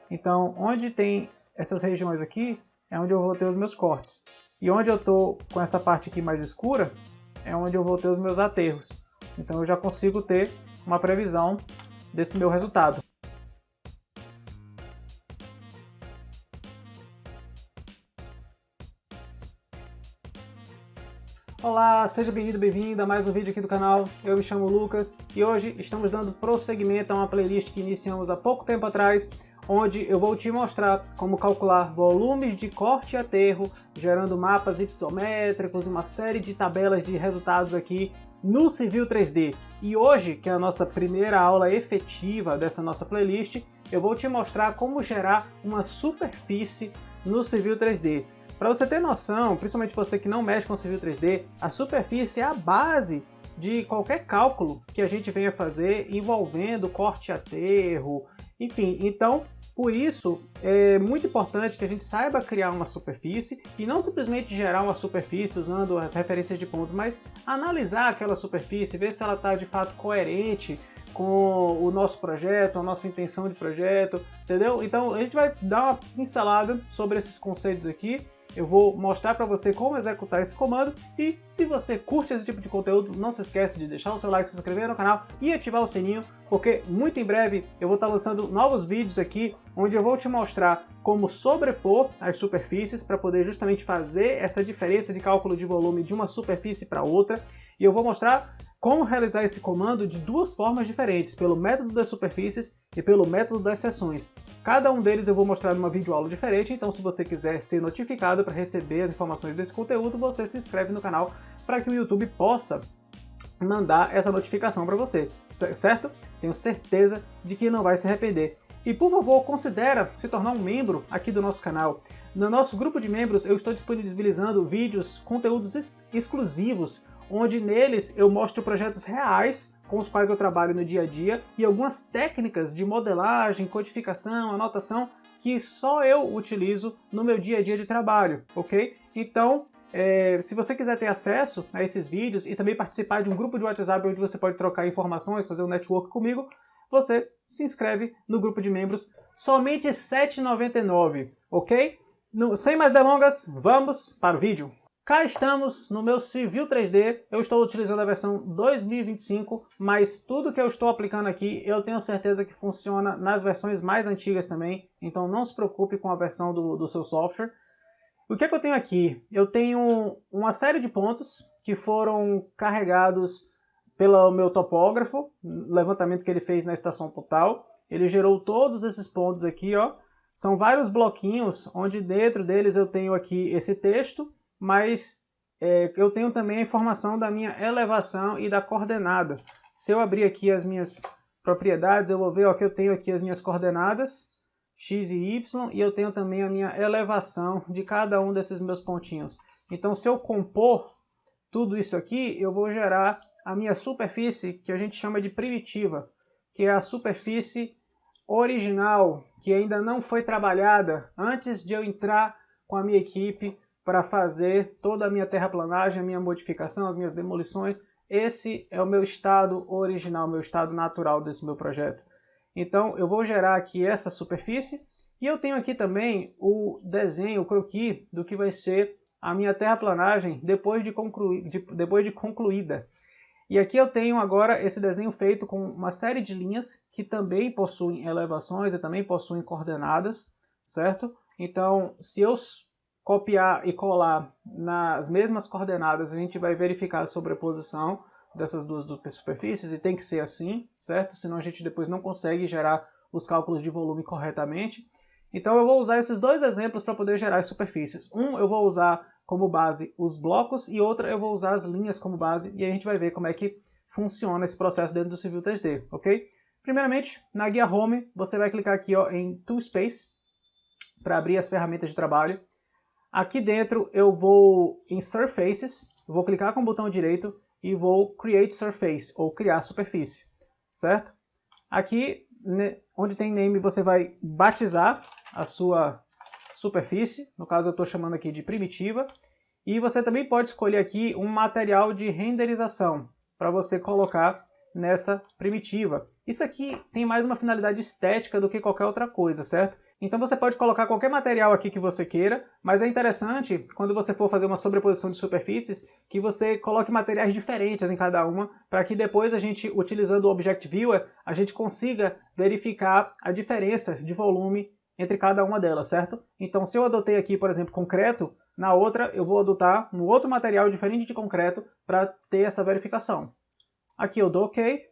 Então, onde tem essas regiões aqui, é onde eu vou ter os meus cortes. E onde eu estou com essa parte aqui mais escura, é onde eu vou ter os meus aterros. Então eu já consigo ter uma previsão desse meu resultado. Olá, seja bem-vindo, bem-vinda a mais um vídeo aqui do canal. Eu me chamo Lucas e hoje estamos dando prosseguimento a uma playlist que iniciamos há pouco tempo atrás, onde eu vou te mostrar como calcular volumes de corte e aterro, gerando mapas isométricos, uma série de tabelas de resultados aqui no Civil 3D. E hoje, que é a nossa primeira aula efetiva dessa nossa playlist, eu vou te mostrar como gerar uma superfície no Civil 3D. Para você ter noção, principalmente você que não mexe com Civil 3D, a superfície é a base de qualquer cálculo que a gente venha fazer envolvendo corte e aterro, enfim. Então, por isso, é muito importante que a gente saiba criar uma superfície e não simplesmente gerar uma superfície usando as referências de pontos, mas analisar aquela superfície, ver se ela está de fato coerente com o nosso projeto, a nossa intenção de projeto, entendeu? Então, a gente vai dar uma pincelada sobre esses conceitos aqui. Eu vou mostrar para você como executar esse comando e se você curte esse tipo de conteúdo, não se esquece de deixar o seu like, se inscrever no canal e ativar o sininho, porque muito em breve eu vou estar lançando novos vídeos aqui, onde eu vou te mostrar como sobrepor as superfícies para poder justamente fazer essa diferença de cálculo de volume de uma superfície para outra, e eu vou mostrar como realizar esse comando de duas formas diferentes, pelo método das superfícies e pelo método das seções. Cada um deles eu vou mostrar numa videoaula diferente, então se você quiser ser notificado para receber as informações desse conteúdo, você se inscreve no canal para que o YouTube possa mandar essa notificação para você, certo? Tenho certeza de que não vai se arrepender. E por favor, considere se tornar um membro aqui do nosso canal. No nosso grupo de membros eu estou disponibilizando vídeos, conteúdos exclusivos, onde neles eu mostro projetos reais com os quais eu trabalho no dia a dia e algumas técnicas de modelagem, codificação, anotação que só eu utilizo no meu dia a dia de trabalho, ok? Então, se você quiser ter acesso a esses vídeos e também participar de um grupo de WhatsApp onde você pode trocar informações, fazer um network comigo, você se inscreve no grupo de membros, somente R$ 7,99, ok? Sem mais delongas, vamos para o vídeo. Cá estamos no meu Civil 3D, eu estou utilizando a versão 2025, mas tudo que eu estou aplicando aqui eu tenho certeza que funciona nas versões mais antigas também, então não se preocupe com a versão do seu software. O que é que eu tenho aqui? Eu tenho uma série de pontos que foram carregados pelo meu topógrafo, levantamento que ele fez na estação total. Ele gerou todos esses pontos aqui, ó. São vários bloquinhos, onde dentro deles eu tenho aqui esse texto, mas eu tenho também a informação da minha elevação e da coordenada. Se eu abrir aqui as minhas propriedades, eu vou ver ó, que eu tenho aqui as minhas coordenadas, x e y, e eu tenho também a minha elevação de cada um desses meus pontinhos. Então, se eu compor tudo isso aqui, eu vou gerar a minha superfície, que a gente chama de primitiva, que é a superfície original, que ainda não foi trabalhada antes de eu entrar com a minha equipe para fazer toda a minha terraplanagem, a minha modificação, as minhas demolições. Esse é o meu estado original, meu estado natural desse meu projeto. Então eu vou gerar aqui essa superfície e eu tenho aqui também o desenho, o croquis do que vai ser a minha terraplanagem depois de concluída. E aqui eu tenho agora esse desenho feito com uma série de linhas que também possuem elevações e também possuem coordenadas, certo? Então, se eu copiar e colar nas mesmas coordenadas, a gente vai verificar a sobreposição dessas duas superfícies, e tem que ser assim, certo? Senão a gente depois não consegue gerar os cálculos de volume corretamente. Então eu vou usar esses dois exemplos para poder gerar as superfícies. Um eu vou usar como base os blocos e outra eu vou usar as linhas como base, e a gente vai ver como é que funciona esse processo dentro do Civil 3D, ok? Primeiramente, na guia Home, você vai clicar aqui ó, em Tool Space para abrir as ferramentas de trabalho. Aqui dentro eu vou em Surfaces, vou clicar com o botão direito e vou Create Surface, ou criar superfície, certo? Aqui, onde tem Name, você vai batizar a sua superfície, no caso eu estou chamando aqui de primitiva, e você também pode escolher aqui um material de renderização, para você colocar nessa primitiva. Isso aqui tem mais uma finalidade estética do que qualquer outra coisa, certo? Então você pode colocar qualquer material aqui que você queira, mas é interessante, quando você for fazer uma sobreposição de superfícies, que você coloque materiais diferentes em cada uma, para que depois a gente, utilizando o Object Viewer, a gente consiga verificar a diferença de volume entre cada uma delas, certo? Então se eu adotei aqui, por exemplo, concreto, na outra eu vou adotar um outro material diferente de concreto para ter essa verificação. Aqui eu dou OK,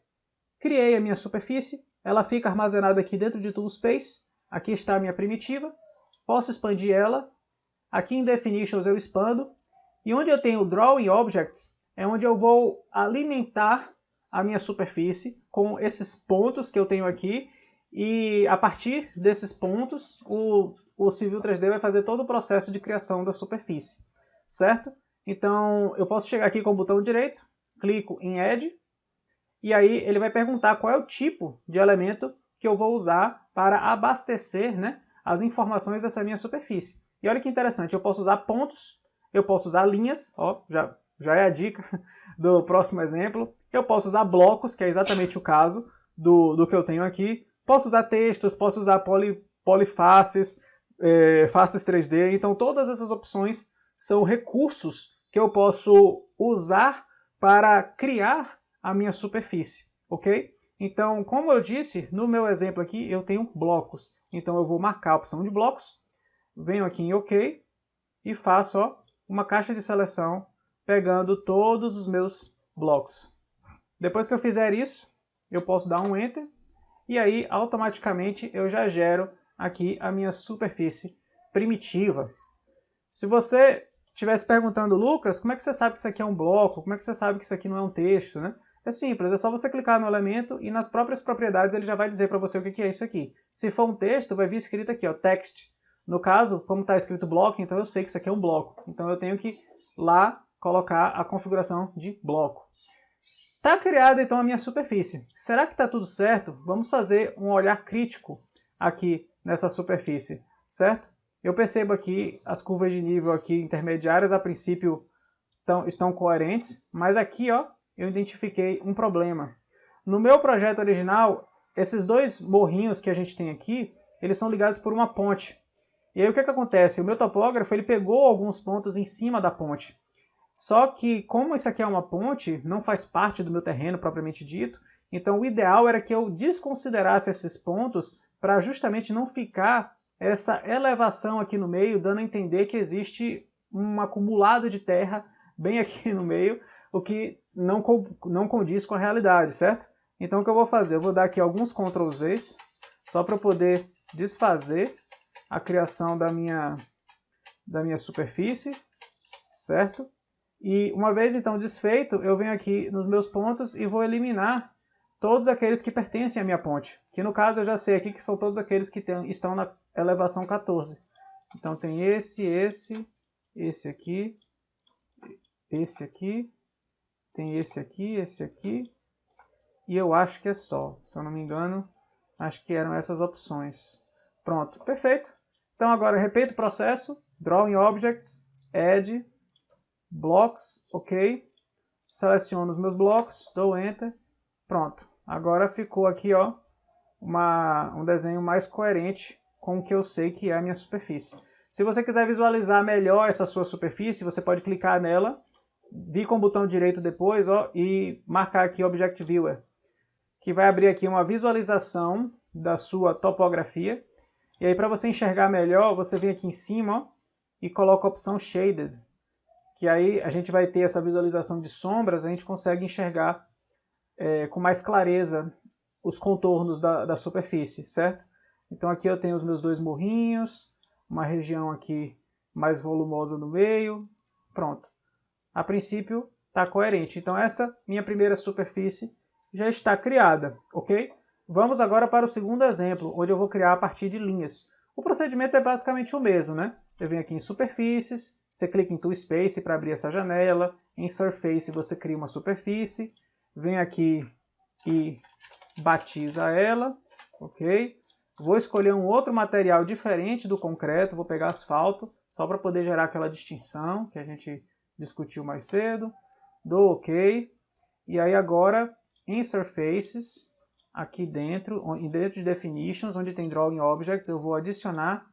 criei a minha superfície, ela fica armazenada aqui dentro de Toolspace. Aqui está a minha primitiva, posso expandir ela, aqui em Definitions eu expando, e onde eu tenho Drawing Objects é onde eu vou alimentar a minha superfície com esses pontos que eu tenho aqui, e a partir desses pontos o Civil 3D vai fazer todo o processo de criação da superfície, certo? Então eu posso chegar aqui com o botão direito, clico em Add, e aí ele vai perguntar qual é o tipo de elemento que eu vou usar para abastecer, né, as informações dessa minha superfície. E olha que interessante, eu posso usar pontos, eu posso usar linhas, ó, já é a dica do próximo exemplo. Eu posso usar blocos, que é exatamente o caso do que eu tenho aqui. Posso usar textos, posso usar polifaces, faces 3D. Então todas essas opções são recursos que eu posso usar para criar a minha superfície, ok? Então, como eu disse, no meu exemplo aqui eu tenho blocos. Então eu vou marcar a opção de blocos, venho aqui em OK e faço uma caixa de seleção pegando todos os meus blocos. Depois que eu fizer isso, eu posso dar um Enter e aí automaticamente eu já gero aqui a minha superfície primitiva. Se você estivesse perguntando, Lucas, como é que você sabe que isso aqui é um bloco? Como é que você sabe que isso aqui não é um texto, né? É simples, é só você clicar no elemento e nas próprias propriedades ele já vai dizer para você o que é isso aqui. Se for um texto, vai vir escrito aqui, ó, text. No caso, como está escrito bloco, então eu sei que isso aqui é um bloco. Então eu tenho que lá colocar a configuração de bloco. Está criada então a minha superfície. Será que está tudo certo? Vamos fazer um olhar crítico aqui nessa superfície, certo? Eu percebo aqui as curvas de nível aqui intermediárias, a princípio estão coerentes, mas aqui, ó, eu identifiquei um problema. No meu projeto original, esses dois morrinhos que a gente tem aqui, eles são ligados por uma ponte. E aí o que acontece? O meu topógrafo ele pegou alguns pontos em cima da ponte. Só que, como isso aqui é uma ponte, não faz parte do meu terreno propriamente dito, então o ideal era que eu desconsiderasse esses pontos para justamente não ficar essa elevação aqui no meio, dando a entender que existe um acumulado de terra bem aqui no meio, o que não condiz com a realidade, certo? Então o que eu vou fazer? Eu vou dar aqui alguns Ctrl Zs, só para poder desfazer a criação da minha superfície, certo? E uma vez então desfeito, eu venho aqui nos meus pontos e vou eliminar todos aqueles que pertencem à minha ponte. Que no caso eu já sei aqui que são todos aqueles que estão na elevação 14. Então tem esse aqui, tem esse aqui, e eu acho que é só. Se eu não me engano, acho que eram essas opções. Pronto, perfeito. Então agora repito o processo, Drawing Objects, Add, Blocks, OK. Seleciono os meus blocos, dou Enter, pronto. Agora ficou aqui, ó, um desenho mais coerente com o que eu sei que é a minha superfície. Se você quiser visualizar melhor essa sua superfície, você pode clicar nela, vir com o botão direito depois, ó, e marcar aqui Object Viewer, que vai abrir aqui uma visualização da sua topografia. E aí para você enxergar melhor, você vem aqui em cima, ó, e coloca a opção Shaded, que aí a gente vai ter essa visualização de sombras, a gente consegue enxergar com mais clareza os contornos da superfície, certo? Então aqui eu tenho os meus dois morrinhos, uma região aqui mais volumosa no meio, pronto. A princípio está coerente. Então essa minha primeira superfície já está criada, ok? Vamos agora para o segundo exemplo, onde eu vou criar a partir de linhas. O procedimento é basicamente o mesmo, né? Eu venho aqui em superfícies, você clica em Tool Space para abrir essa janela, em Surface você cria uma superfície, vem aqui e batiza ela, ok? Vou escolher um outro material diferente do concreto, vou pegar asfalto, só para poder gerar aquela distinção que a gente discutiu mais cedo. Dou OK. E aí agora, em Surfaces, aqui dentro de Definitions, onde tem Drawing Objects, eu vou adicionar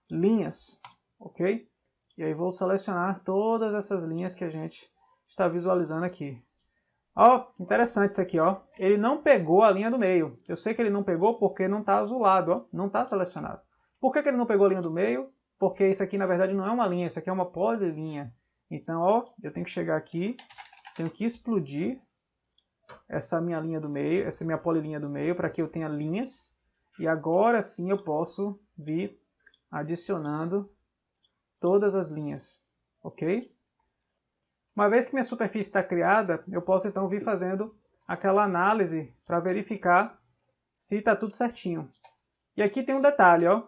linhas, ok? E aí vou selecionar todas essas linhas que a gente está visualizando aqui. Ó, interessante isso aqui, ó. Ele não pegou a linha do meio. Eu sei que ele não pegou porque não está azulado, ó. Não está selecionado. Por que ele não pegou a linha do meio? Porque isso aqui, na verdade, não é uma linha. Isso aqui é uma polilinha. Então, ó, eu tenho que chegar aqui, tenho que explodir essa minha linha do meio, essa minha polilinha do meio, para que eu tenha linhas. E agora sim eu posso vir adicionando todas as linhas, ok? Uma vez que minha superfície está criada, eu posso então vir fazendo aquela análise para verificar se está tudo certinho. E aqui tem um detalhe, ó.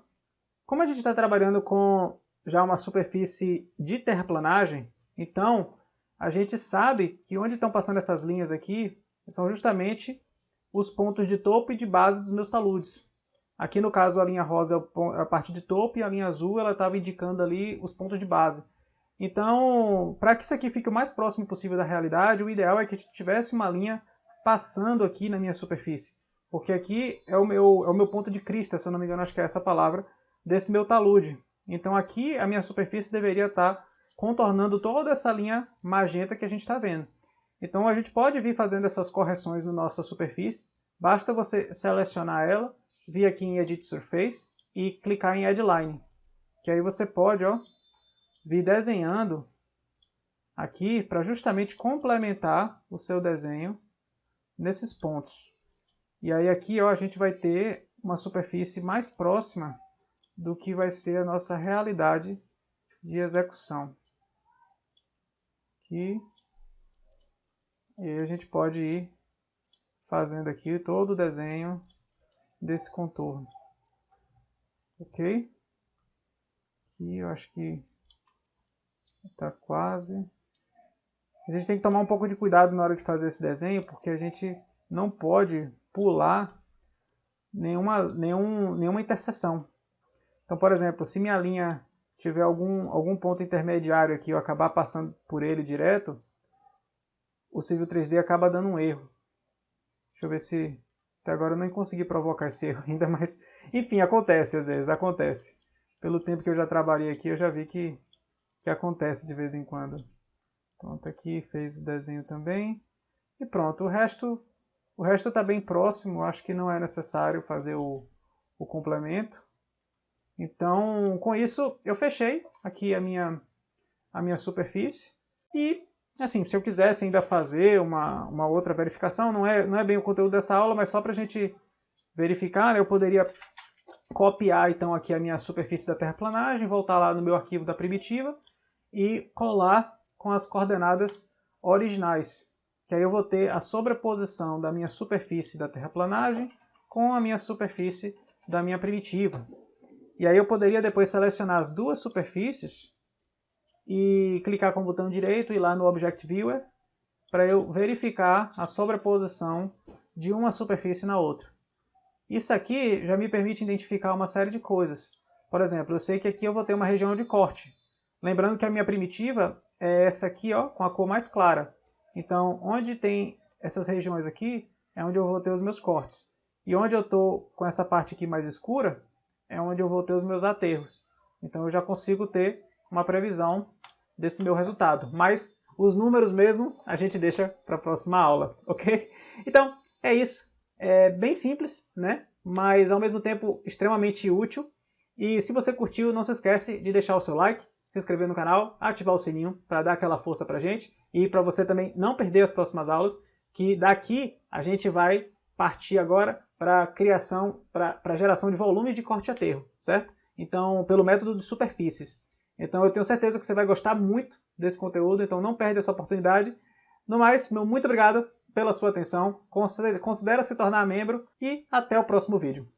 Como a gente está trabalhando com já uma superfície de terraplanagem, então a gente sabe que onde estão passando essas linhas aqui são justamente os pontos de topo e de base dos meus taludes. Aqui no caso a linha rosa é a parte de topo e a linha azul ela estava indicando ali os pontos de base. Então, para que isso aqui fique o mais próximo possível da realidade, o ideal é que tivesse uma linha passando aqui na minha superfície. Porque aqui é o meu ponto de crista, se eu não me engano, acho que é essa palavra, desse meu talude. Então aqui a minha superfície deveria estar contornando toda essa linha magenta que a gente está vendo. Então a gente pode vir fazendo essas correções na nossa superfície. Basta você selecionar ela, vir aqui em Edit Surface e clicar em Add Line. Que aí você pode, ó, vir desenhando aqui para justamente complementar o seu desenho nesses pontos. E aí aqui, ó, a gente vai ter uma superfície mais próxima do que vai ser a nossa realidade de execução. Aqui. E aí a gente pode ir fazendo aqui todo o desenho desse contorno. Ok? Aqui eu acho que está quase. A gente tem que tomar um pouco de cuidado na hora de fazer esse desenho, porque a gente não pode pular nenhuma interseção. Então, por exemplo, se minha linha tiver algum ponto intermediário aqui e eu acabar passando por ele direto, o Civil 3D acaba dando um erro. Deixa eu ver se... Até agora eu não consegui provocar esse erro ainda, mas... Enfim, acontece às vezes, acontece. Pelo tempo que eu já trabalhei aqui, eu já vi que acontece de vez em quando. Pronto, aqui fez o desenho também. E pronto, o resto está bem próximo, acho que não é necessário fazer o complemento. Então, com isso, eu fechei aqui a minha superfície. E, assim, se eu quisesse ainda fazer uma outra verificação, não é bem o conteúdo dessa aula, mas só para a gente verificar, né, eu poderia copiar, então, aqui a minha superfície da terraplanagem, voltar lá no meu arquivo da primitiva e colar com as coordenadas originais. Que aí eu vou ter a sobreposição da minha superfície da terraplanagem com a minha superfície da minha primitiva. E aí eu poderia depois selecionar as duas superfícies e clicar com o botão direito e ir lá no Object Viewer para eu verificar a sobreposição de uma superfície na outra. Isso aqui já me permite identificar uma série de coisas. Por exemplo, eu sei que aqui eu vou ter uma região de corte. Lembrando que a minha primitiva é essa aqui, ó, com a cor mais clara. Então, onde tem essas regiões aqui, é onde eu vou ter os meus cortes. E onde eu estou com essa parte aqui mais escura, é onde eu vou ter os meus aterros. Então, eu já consigo ter uma previsão desse meu resultado. Mas os números mesmo, a gente deixa para a próxima aula, ok? Então, é isso. É bem simples, né? Mas, ao mesmo tempo, extremamente útil. E se você curtiu, não se esquece de deixar o seu like, se inscrever no canal, ativar o sininho para dar aquela força pra gente e para você também não perder as próximas aulas, que daqui a gente vai partir agora para criação, para geração de volumes de corte e aterro, certo? Então, pelo método de superfícies. Então, eu tenho certeza que você vai gostar muito desse conteúdo, então não perde essa oportunidade. No mais, meu muito obrigado pela sua atenção, considere se tornar membro e até o próximo vídeo.